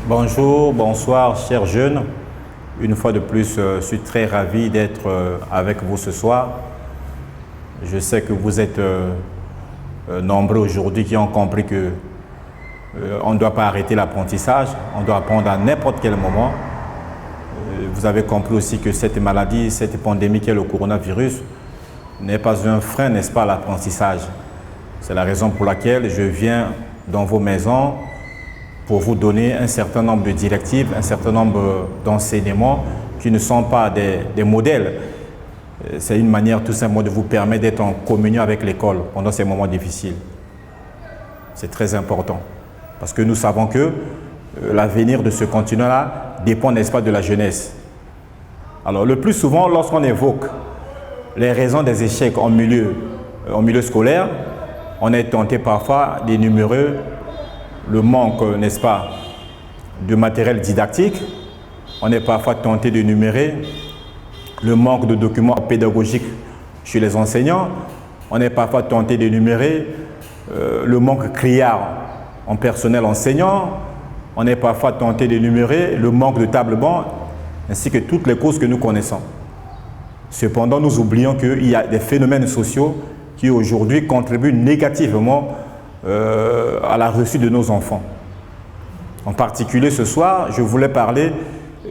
Bonjour, bonsoir, chers jeunes. Une fois de plus, je suis très ravi d'être avec vous ce soir. Je sais que vous êtes nombreux aujourd'hui qui ont compris que on ne doit pas arrêter l'apprentissage, on doit apprendre à n'importe quel moment. Vous avez compris aussi que cette maladie, cette pandémie qui est le coronavirus, n'est pas un frein, n'est-ce pas, à l'apprentissage. C'est la raison pour laquelle je viens dans vos maisons pour vous donner un certain nombre de directives, un certain nombre d'enseignements qui ne sont pas des modèles. C'est une manière tout simplement de vous permettre d'être en communion avec l'école pendant ces moments difficiles. C'est très important parce que nous savons que l'avenir de ce continent-là dépend, n'est-ce pas, de la jeunesse. Alors le plus souvent, lorsqu'on évoque les raisons des échecs en milieu scolaire, on est tenté parfois d'énumérer le manque, n'est-ce pas, de matériel didactique. On est parfois tenté d'énumérer le manque de documents pédagogiques chez les enseignants. On est parfois tenté d'énumérer le manque criard en personnel enseignant. On est parfois tenté d'énumérer le manque de table-banc, ainsi que toutes les causes que nous connaissons. Cependant, nous oublions qu'il y a des phénomènes sociaux qui aujourd'hui contribuent négativement à la réussite de nos enfants. En particulier ce soir, je voulais parler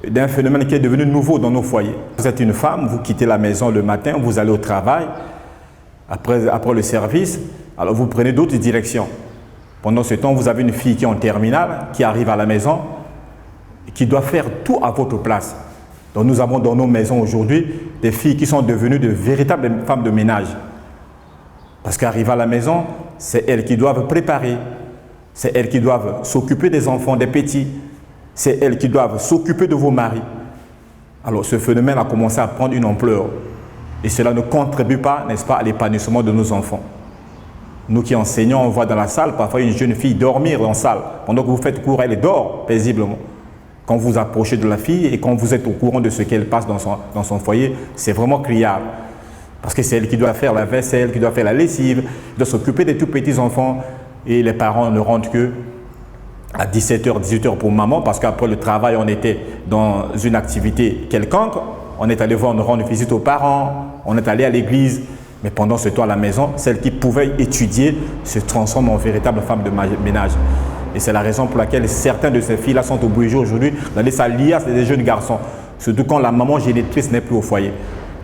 d'un phénomène qui est devenu nouveau dans nos foyers. Vous êtes une femme, vous quittez la maison le matin, vous allez au travail, après le service, alors vous prenez d'autres directions. Pendant ce temps, vous avez une fille qui est en terminale, qui arrive à la maison, qui doit faire tout à votre place. Donc nous avons dans nos maisons aujourd'hui des filles qui sont devenues de véritables femmes de ménage. Parce qu'arrivent à la maison, c'est elles qui doivent préparer, c'est elles qui doivent s'occuper des enfants, des petits, c'est elles qui doivent s'occuper de vos maris. Alors ce phénomène a commencé à prendre une ampleur et cela ne contribue pas, n'est-ce pas, à l'épanouissement de nos enfants. Nous qui enseignons, on voit dans la salle parfois une jeune fille dormir dans la salle. Pendant que vous faites cours, elle dort paisiblement. Quand vous approchez de la fille et quand vous êtes au courant de ce qu'elle passe dans son foyer, c'est vraiment criard. Parce que c'est elle qui doit faire la vaisselle, qui doit faire la lessive, qui doit s'occuper des tout petits enfants. Et les parents ne rentrent que à 17h, 18h pour maman, parce qu'après le travail, on était dans une activité quelconque. On est allé rendre visite aux parents, on est allé à l'église. Mais pendant ce temps à la maison, celle qui pouvait étudier se transforme en véritable femme de ménage. Et c'est la raison pour laquelle certaines de ces filles-là sont obligées aujourd'hui d'aller s'allier à des jeunes garçons. Surtout quand la maman génitrice n'est plus au foyer.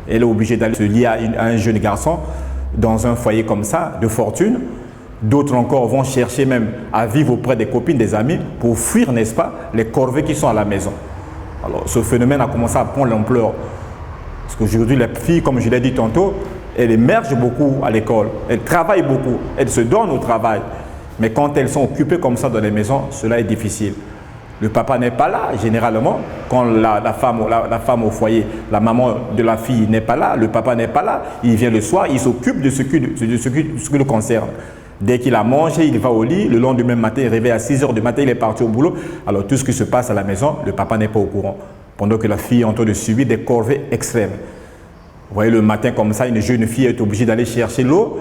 Elle est obligée d'aller se lier à un jeune garçon dans un foyer comme ça, de fortune. D'autres encore vont chercher même à vivre auprès des copines, des amis, pour fuir, n'est-ce pas, les corvées qui sont à la maison. Alors ce phénomène a commencé à prendre l'ampleur. Parce qu'aujourd'hui, les filles, comme je l'ai dit tantôt, elles émergent beaucoup à l'école, elles travaillent beaucoup, elles se donnent au travail. Mais quand elles sont occupées comme ça dans les maisons, cela est difficile. Le papa n'est pas là, généralement. Quand la femme au foyer, la maman de la fille n'est pas là, le papa n'est pas là. Il vient le soir, il s'occupe de ce qui le concerne. Dès qu'il a mangé, il va au lit. Le lendemain matin, il réveille à 6h du matin, il est parti au boulot. Alors tout ce qui se passe à la maison, le papa n'est pas au courant. Pendant que la fille est en train de subir des corvées extrêmes. Vous voyez, le matin comme ça, une jeune fille est obligée d'aller chercher l'eau.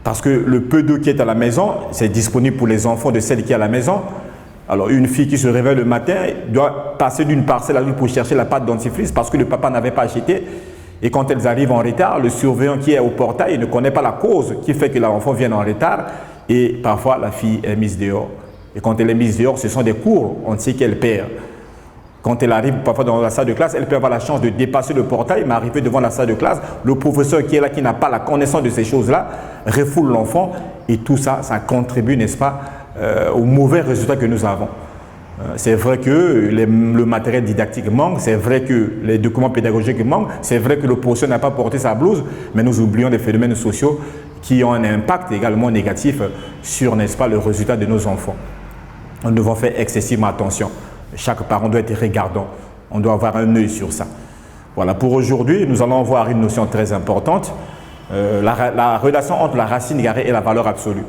Parce que le peu d'eau qui est à la maison, c'est disponible pour les enfants de celle qui est à la maison. Alors une fille qui se réveille le matin doit passer d'une parcelle à l'autre pour chercher la pâte dentifrice parce que le papa n'avait pas acheté. Et quand elles arrivent en retard, le surveillant qui est au portail ne connaît pas la cause qui fait que l'enfant vienne en retard. Et parfois, la fille est mise dehors. Et quand elle est mise dehors, ce sont des cours entiers qu'elle perd. Quand elle arrive parfois dans la salle de classe, elle peut avoir la chance de dépasser le portail, mais arriver devant la salle de classe, le professeur qui est là, qui n'a pas la connaissance de ces choses-là, refoule l'enfant. Et tout ça, ça contribue, n'est-ce pas, aux mauvais résultats que nous avons. C'est vrai que le matériel didactique manque, c'est vrai que les documents pédagogiques manquent, c'est vrai que le professeur n'a pas porté sa blouse, mais nous oublions des phénomènes sociaux qui ont un impact également négatif sur, n'est-ce pas, le résultat de nos enfants. Nous devons faire excessivement attention. Chaque parent doit être regardant. On doit avoir un œil sur ça. Voilà, pour aujourd'hui, nous allons voir une notion très importante, la relation entre la racine carrée et la valeur absolue.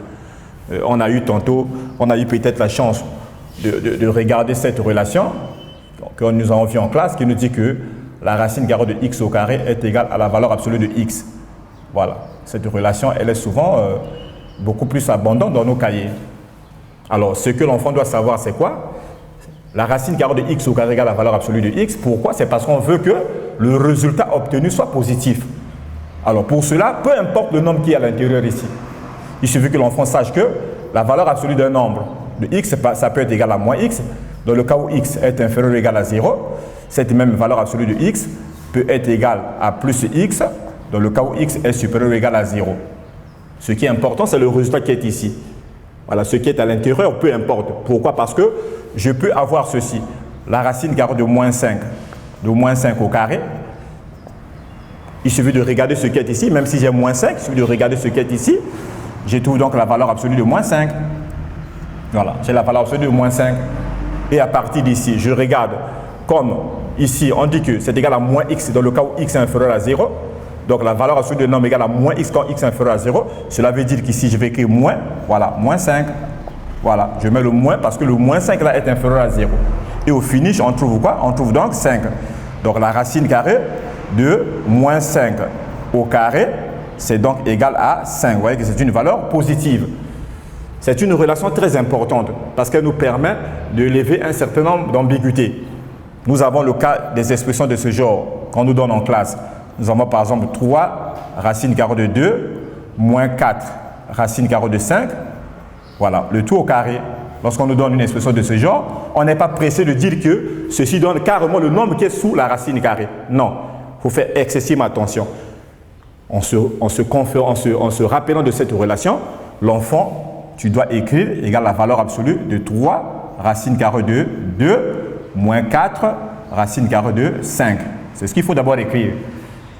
On a eu peut-être la chance de regarder cette relation que nous avons vue en classe qui nous dit que la racine carrée de x au carré est égale à la valeur absolue de x. Voilà, cette relation, elle est souvent beaucoup plus abondante dans nos cahiers. Alors, ce que l'enfant doit savoir, c'est quoi? la racine carrée de x au carré égale la valeur absolue de x. Pourquoi? C'est parce qu'on veut que le résultat obtenu soit positif. Alors pour cela, peu importe le nombre qui est à l'intérieur ici, il suffit que l'enfant sache que la valeur absolue d'un nombre de x, ça peut être égal à moins x. Dans le cas où x est inférieur ou égal à 0, cette même valeur absolue de x peut être égale à plus x dans le cas où x est supérieur ou égal à 0. Ce qui est important, c'est le résultat qui est ici. Voilà, ce qui est à l'intérieur, peu importe. Pourquoi? Parce que je peux avoir ceci, la racine carrée de moins 5 au carré. Il suffit de regarder ce qui est ici, même si j'ai moins 5, il suffit de regarder ce qui est ici. Je trouve donc la valeur absolue de moins 5. Voilà, j'ai la valeur absolue de moins 5. Et à partir d'ici, je regarde comme ici, on dit que c'est égal à moins x dans le cas où x est inférieur à 0. Donc la valeur absolue de nombre égale à moins x quand x est inférieur à 0. Cela veut dire qu'ici, je vais écrire moins, voilà, moins 5. Voilà, je mets le moins parce que le moins 5 là est inférieur à 0. Et au finish, on trouve quoi? On trouve donc 5. Donc la racine carrée de moins 5 au carré, c'est donc égal à 5. Vous voyez que c'est une valeur positive. C'est une relation très importante parce qu'elle nous permet de lever un certain nombre d'ambiguïtés. Nous avons le cas des expressions de ce genre qu'on nous donne en classe. Nous avons par exemple 3 racine carrée de 2 moins 4 racine carrée de 5. Voilà, le tout au carré. Lorsqu'on nous donne une expression de ce genre, on n'est pas pressé de dire que ceci donne carrément le nombre qui est sous la racine carrée. Non, il faut faire excessivement attention. En se rappelant de cette relation, l'enfant, tu dois écrire égale la valeur absolue de 3 racine carrée de 2 moins 4 racine carrée de 5. C'est ce qu'il faut d'abord écrire.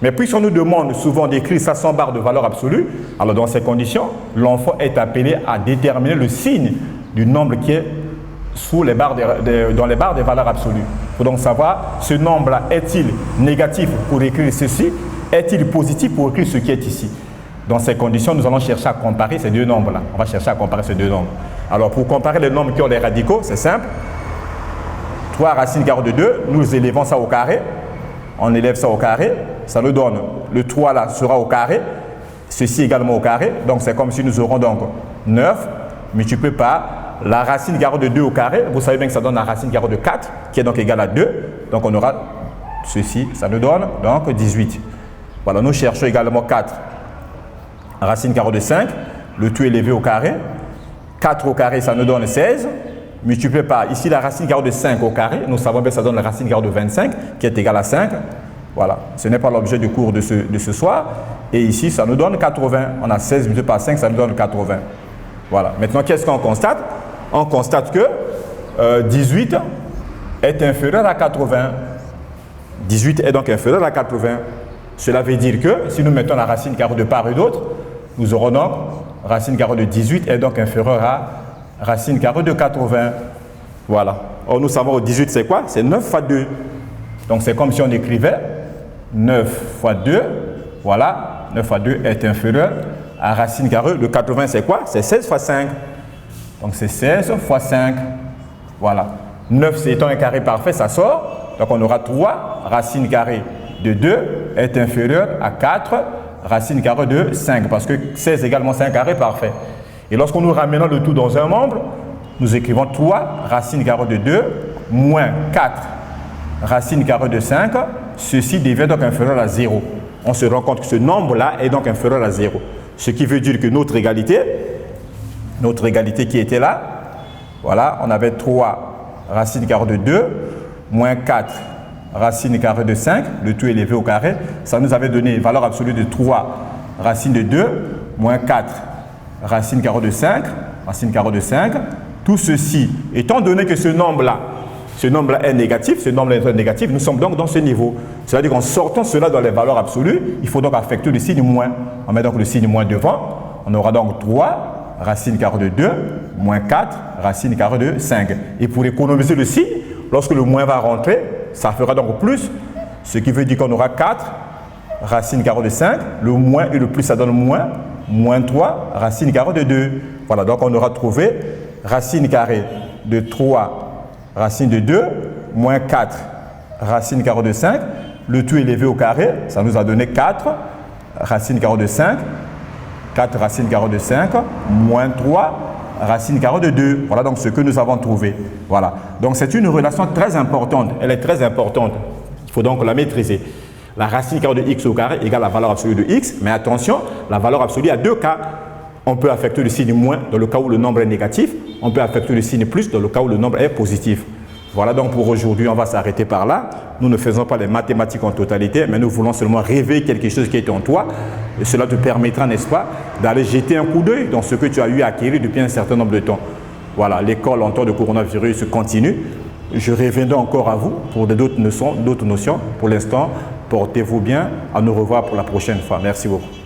Mais puisqu'on nous demande souvent d'écrire ça sans barre de valeur absolue, alors dans ces conditions, l'enfant est appelé à déterminer le signe du nombre qui est sous les barres dans les barres des valeurs absolues. Il faut donc savoir, ce nombre-là est-il négatif pour écrire ceci? Est-il positif pour écrire ce qui est ici? Dans ces conditions, nous allons chercher à comparer ces deux nombres-là. On va chercher à comparer ces deux nombres. Alors, pour comparer les nombres qui ont les radicaux, c'est simple. 3 racine carrée de 2, nous élevons ça au carré. On élève ça au carré. Ça nous donne, le 3 là sera au carré. Ceci également au carré. Donc, c'est comme si nous aurons donc 9 multiplié par la racine carrée de 2 au carré. Vous savez bien que ça donne la racine carrée de 4, qui est donc égale à 2. Donc, on aura ceci. Ça nous donne donc 18. Voilà, nous cherchons également 4. Racine carrée de 5, le tout élevé au carré. 4 au carré, ça nous donne 16. Multiplié par, ici, la racine carrée de 5 au carré. Nous savons bien que ça donne la racine carrée de 25, qui est égale à 5. Voilà, ce n'est pas l'objet du cours de ce soir. Et ici, ça nous donne 80. On a 16 multiplié par 5, ça nous donne 80. Voilà. Maintenant, qu'est-ce qu'on constate? On constate que 18 est inférieur à 80. 18 est donc inférieur à 80. Cela veut dire que si nous mettons la racine carrée de part et d'autre, nous aurons donc racine carrée de 18 est donc inférieure à racine carrée de 80. Voilà. Or, nous savons que 18 c'est quoi? C'est 9 fois 2. Donc, c'est comme si on écrivait 9 fois 2. Voilà. 9 fois 2 est inférieur à racine carrée de 80. C'est quoi? C'est 16 fois 5. Donc, c'est 16 fois 5. Voilà. 9, c'est étant un carré parfait, ça sort. Donc, on aura 3 racine carrée de 2 est inférieur à 4 racine carrée de 5, parce que 16 également c'est un carré parfait. Et lorsqu'on nous ramenons le tout dans un membre, nous écrivons 3 racine carrée de 2 moins 4 racine carrée de 5. Ceci devient donc inférieur à 0. On se rend compte que ce nombre-là est donc inférieur à 0. Ce qui veut dire que notre égalité qui était là, voilà, on avait 3 racine carrée de 2 moins 4 racine carrée de 5, le tout élevé au carré. Ça nous avait donné valeur absolue de 3 racine de 2 moins 4 racine carrée de 5, racine carrée de 5. Tout ceci, étant donné que ce nombre-là est négatif, nous sommes donc dans ce niveau. C'est-à-dire qu'en sortant cela dans les valeurs absolues, il faut donc affecter le signe moins. On met donc le signe moins devant. On aura donc 3 racine carrée de 2 moins 4 racine carrée de 5. Et pour économiser le signe, lorsque le moins va rentrer, ça fera donc plus, ce qui veut dire qu'on aura 4 racine carrée de 5, le moins et le plus ça donne moins, moins 3 racine carrée de 2. Voilà, donc on aura trouvé racine carrée de 3 racine de 2, moins 4 racine carrée de 5, le tout élevé au carré, ça nous a donné 4 racine carrée de 5, 4 racine carrée de 5, moins 3 racine carrée de 2. Voilà donc ce que nous avons trouvé. Voilà. Donc c'est une relation très importante. Elle est très importante. Il faut donc la maîtriser. La racine carrée de x au carré égale la valeur absolue de x. Mais attention, la valeur absolue a deux cas. On peut affecter le signe moins dans le cas où le nombre est négatif. On peut affecter le signe plus dans le cas où le nombre est positif. Voilà donc pour aujourd'hui, on va s'arrêter par là. Nous ne faisons pas les mathématiques en totalité, mais nous voulons seulement réveiller quelque chose qui est en toi. Et cela te permettra, n'est-ce pas, d'aller jeter un coup d'œil dans ce que tu as eu à acquérir depuis un certain nombre de temps. Voilà, l'école en temps de coronavirus continue. Je reviendrai encore à vous pour d'autres notions. Pour l'instant, portez-vous bien. À nous revoir pour la prochaine fois. Merci beaucoup.